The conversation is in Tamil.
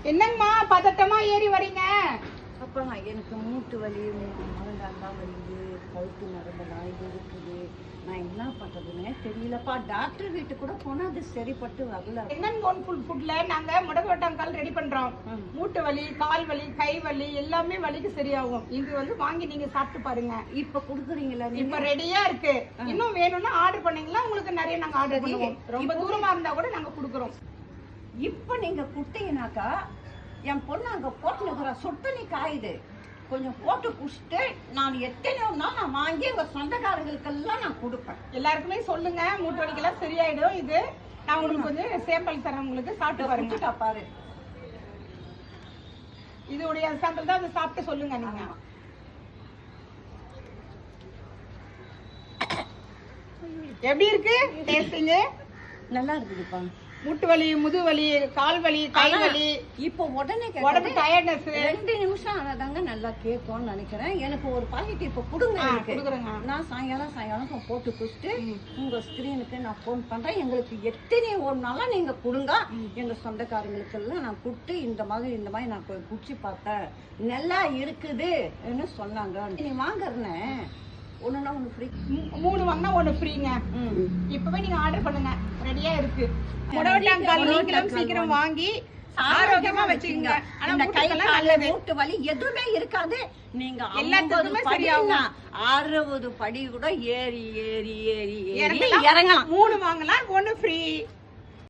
என்னங்கம்மா பதட்டமா ஏறி வரீங்க? அப்பா எனக்கு மூட்டு வலி, முழங்கால்லாம் வலிக்குது, கழுத்து நரம்பெல்லாம் இது இருக்குது. நான் என்ன பண்றதுன்னே தெரியலப்பா. டாக்டர் வீட்டுக்கு கூட போனா அது சரிப்பட்டு வரல. எங்கன் ஃபுட்ல நாங்க முடக்கவட்டாங்கால் ரெடி பண்றோம். மூட்டு வலி, கால் வலி, கை வலி எல்லாமே வலிக்கு சரியாகும். இது வாங்கி நீங்க சாப்பிட்டு பாருங்க. இப்ப குடுக்குறீங்களா? இப்ப ரெடியா இருக்கு. இன்னும் வேணும்னா ஆர்டர் பண்ணீங்களா? உங்களுக்கு நிறைய நாங்க ஆர்டர் பண்ணுவோம். ரொம்ப தூரமா இருந்தா கூட நாங்க குடுக்குறோம். இப்ப நீங்க குடுத்தீங்கன்னாக்கா என் பொண்ணு அங்க போட்டுனுக்குற சொட்டனி காயுது, கொஞ்சம் போட்டு குடிச்சிட்டு நான் எத்தனையோ நாள் நான் வாங்கி எங்க சொந்தக்காரங்களுக்கெல்லாம் நான் கொடுப்பேன். எல்லாருக்குமே சொல்லுங்க, மூட்டு வலிக்கெல்லாம் சரியாயிடும். இது நான் உங்களுக்கு கொஞ்சம் சேம்பிள் தரேன், உங்களுக்கு சாப்பிட்டு பாருங்க. பாரு, இதோடைய சாம்பிள் தான், அதை சாப்பிட்டு சொல்லுங்க நீங்க. எப்படி இருக்கு டேஸ்டிங்? நல்லா இருக்குதுப்பா. மூட்டு வலி, முது வலி, கால் வலி, கை வலி, இப்போ உடனே உடம்பு டயர்ட்னஸ் 2 நிமிஷம் ஆனதாங்க நல்லா கேட்கும்னு நினைக்கிறேன். எனக்கு ஒரு பாக்கெட் இப்போ கொடுங்க. நான் சாயங்காலம் போட்டு குடிச்சிட்டு உங்க ஸ்கிரீனுக்கு நான் ஃபோன் பண்றேன். எங்களுக்கு எத்தனை ஒரு நாளா நீங்க கொடுங்க. எங்க சொந்தக்காரங்களுக்கு எல்லாம் நான் கொடுத்து இந்த மாதிரி நான் குடிச்சு பார்த்தேன், நல்லா இருக்குதுன்னு சொன்னாங்க. நீ வாங்குறேன்னு ஒண்ணுனா ஒண்ணு ஃப்ரீ, 3 வாங்கினா 1 ஃப்ரீங்க. இப்பவே நீங்க ஆர்டர் பண்ணுங்க, ரெடியா இருக்கு. முடவட்டாங்கால் நீங்களும் சீக்கிரம் வாங்கி ஆரோக்கியமா வச்சுக்கோங்க. ஆனா மூட்டு வலி எதுவுமே இருக்காது. நீங்க எல்லாத்துக்குமே சரியாகும். 60 படி கூட ஏறி ஏறி ஏறி ஏறி இறங்கலாம். 3 வாங்கலாம் 1 ஃப்ரீ.